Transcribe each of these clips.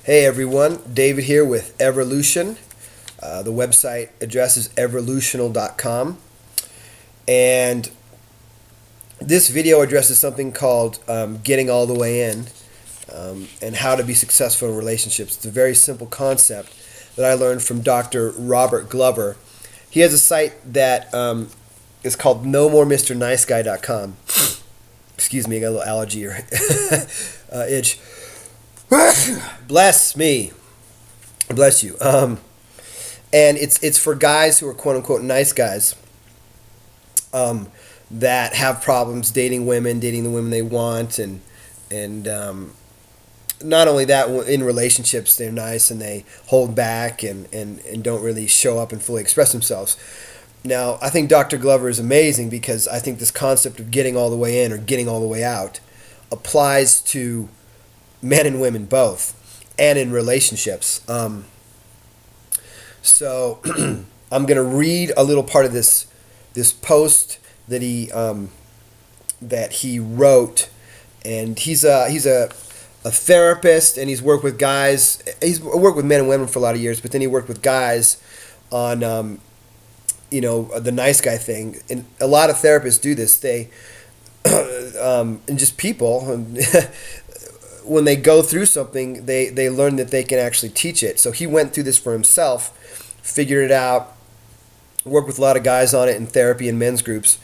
Hey everyone, David here with Evolution. The website address is evolutional.com. And this video addresses something called getting all the way in and how to be successful in relationships. It's a very simple concept that I learned from Dr. Robert Glover. He has a site that is called nomoremrniceguy.com. Excuse me, I got a little allergy or itch. Bless me. Bless you. And it's for guys who are quote unquote nice guys that have problems dating the women they want, and not only that, in relationships they're nice and they hold back and don't really show up and fully express themselves. Now, I think Dr. Glover is amazing because I think this concept of getting all the way in or getting all the way out applies to men and women both, and in relationships. So I'm going to read a little part of this post that he wrote, and he's a therapist, and he's worked with guys. He's worked with men and women for a lot of years, but then he worked with guys on the nice guy thing. And a lot of therapists do this. They and just people. When they go through something, they learn that they can actually teach it. So he went through this for himself, figured it out, worked with a lot of guys on it in therapy and men's groups,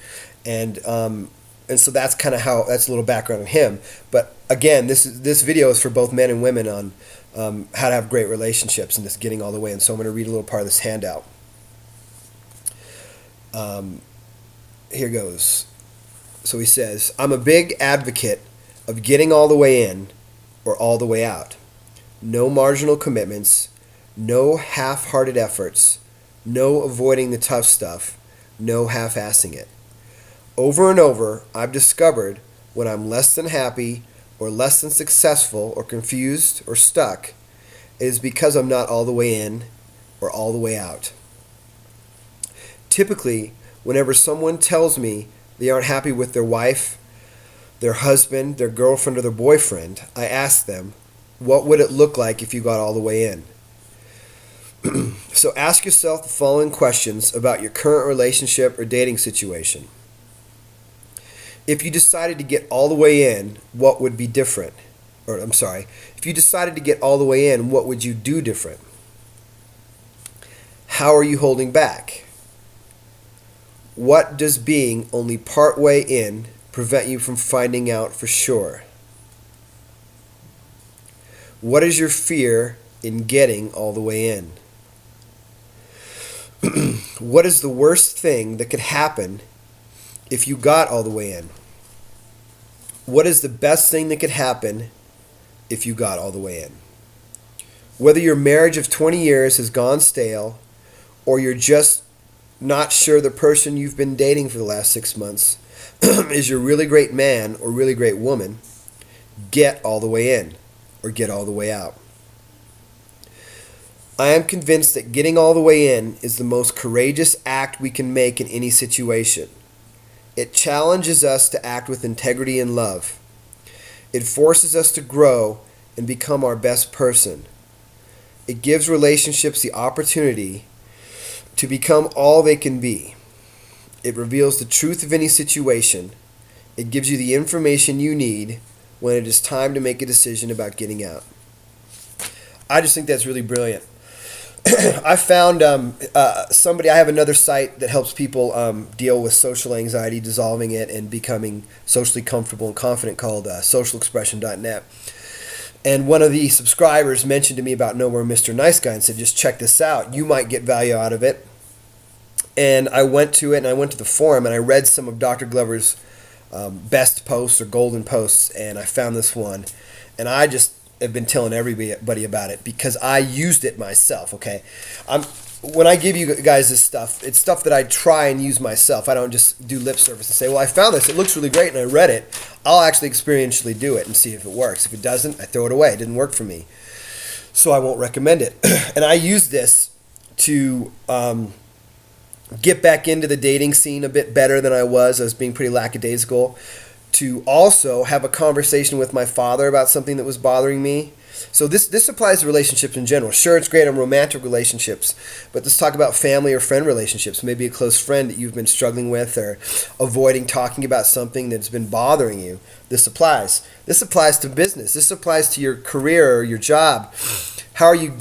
and so that's kind of that's a little background on him. But again, this video is for both men and women on how to have great relationships and this getting all the way in. So I'm going to read a little part of this handout. Here goes. So he says, "I'm a big advocate of getting all the way in or all the way out. No marginal commitments, no half-hearted efforts, no avoiding the tough stuff, no half-assing it. Over and over, I've discovered when I'm less than happy or less than successful or confused or stuck, it is because I'm not all the way in or all the way out. Typically, whenever someone tells me they aren't happy with their wife, their husband, their girlfriend, or their boyfriend, I ask them, what would it look like if you got all the way in? So ask yourself the following questions about your current relationship or dating situation. If you decided to get all the way in, what would be different? If you decided to get all the way in, what would you do different? How are you holding back? What does being only part way in prevent you from finding out for sure? What is your fear in getting all the way in? What is the worst thing that could happen if you got all the way in? What is the best thing that could happen if you got all the way in? Whether your marriage of 20 years has gone stale, or you're just not sure the person you've been dating for the last 6 months is your really great man or really great woman, get all the way in or get all the way out. I am convinced that getting all the way in is the most courageous act we can make in any situation. It challenges us to act with integrity and love. It forces us to grow and become our best person. It gives relationships the opportunity to become all they can be. It reveals the truth of any situation. It gives you the information you need when it is time to make a decision about getting out." I just think that's really brilliant. I found somebody. I have another site that helps people deal with social anxiety, dissolving it, and becoming socially comfortable and confident, called socialexpression.net. And one of the subscribers mentioned to me about No More Mr. Nice Guy and said, just check this out. You might get value out of it. And I went to it, and I went to the forum, and I read some of Dr. Glover's best posts or golden posts, and I found this one. And I just have been telling everybody about it because I used it myself, okay? When I give you guys this stuff, it's stuff that I try and use myself. I don't just do lip service and say, well, I found this. It looks really great, and I read it. I'll actually experientially do it and see if it works. If it doesn't, I throw it away. It didn't work for me. So I won't recommend it. And I use this to get back into the dating scene a bit better than I was. I was being pretty lackadaisical. To also have a conversation with my father about something that was bothering me, So this applies to relationships in general. Sure, it's great on romantic relationships, but let's talk about family or friend relationships. Maybe a close friend that you've been struggling with or avoiding talking about something that's been bothering you. This applies. This applies to business. This applies to your career or your job. How are you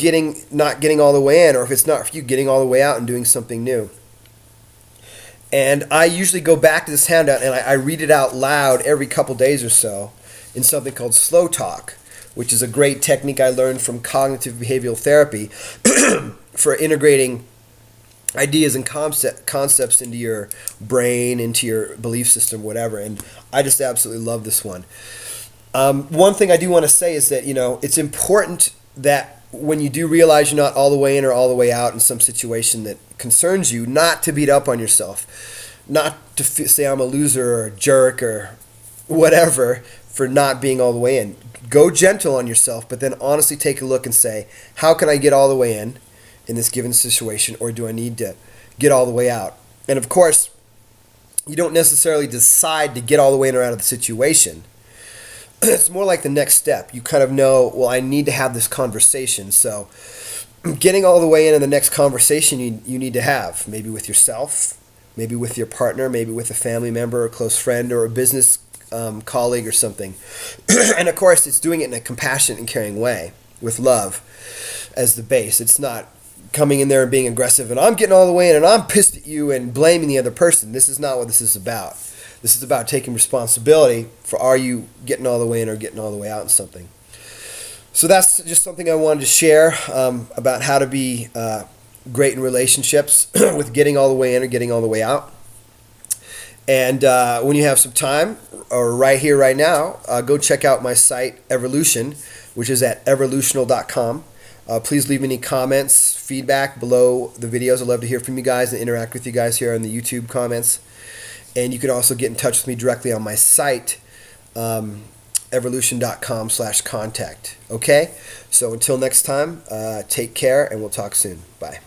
not getting all the way in, or if it's not for you, getting all the way out and doing something new? And I usually go back to this handout and I read it out loud every couple days or so in something called slow talk, which is a great technique I learned from cognitive behavioral therapy for integrating ideas and concepts into your brain, into your belief system, whatever. And I just absolutely love this one. One thing I do want to say is that, it's important that when you do realize you're not all the way in or all the way out in some situation that concerns you, not to beat up on yourself, not to say I'm a loser or a jerk or whatever for not being all the way in. Go gentle on yourself, but then honestly take a look and say, how can I get all the way in this given situation, or do I need to get all the way out? And of course, you don't necessarily decide to get all the way in or out of the situation. It's more like the next step. You kind of know, well, I need to have this conversation. So getting all the way in the next conversation you need to have, maybe with yourself, maybe with your partner, maybe with a family member or a close friend or a business colleague or something. And of course, it's doing it in a compassionate and caring way with love as the base. It's not coming in there and being aggressive and I'm getting all the way in and I'm pissed at you and blaming the other person. This is not what this is about. This is about taking responsibility for, are you getting all the way in or getting all the way out in something. So that's just something I wanted to share about how to be great in relationships with getting all the way in or getting all the way out. And when you have some time, or right here, right now, go check out my site, Evolution, which is at evolutional.com. Please leave any comments, feedback below the videos. I'd love to hear from you guys and interact with you guys here in the YouTube comments. And you can also get in touch with me directly on my site, evolution.com/contact. Okay? So until next time, take care, and we'll talk soon. Bye.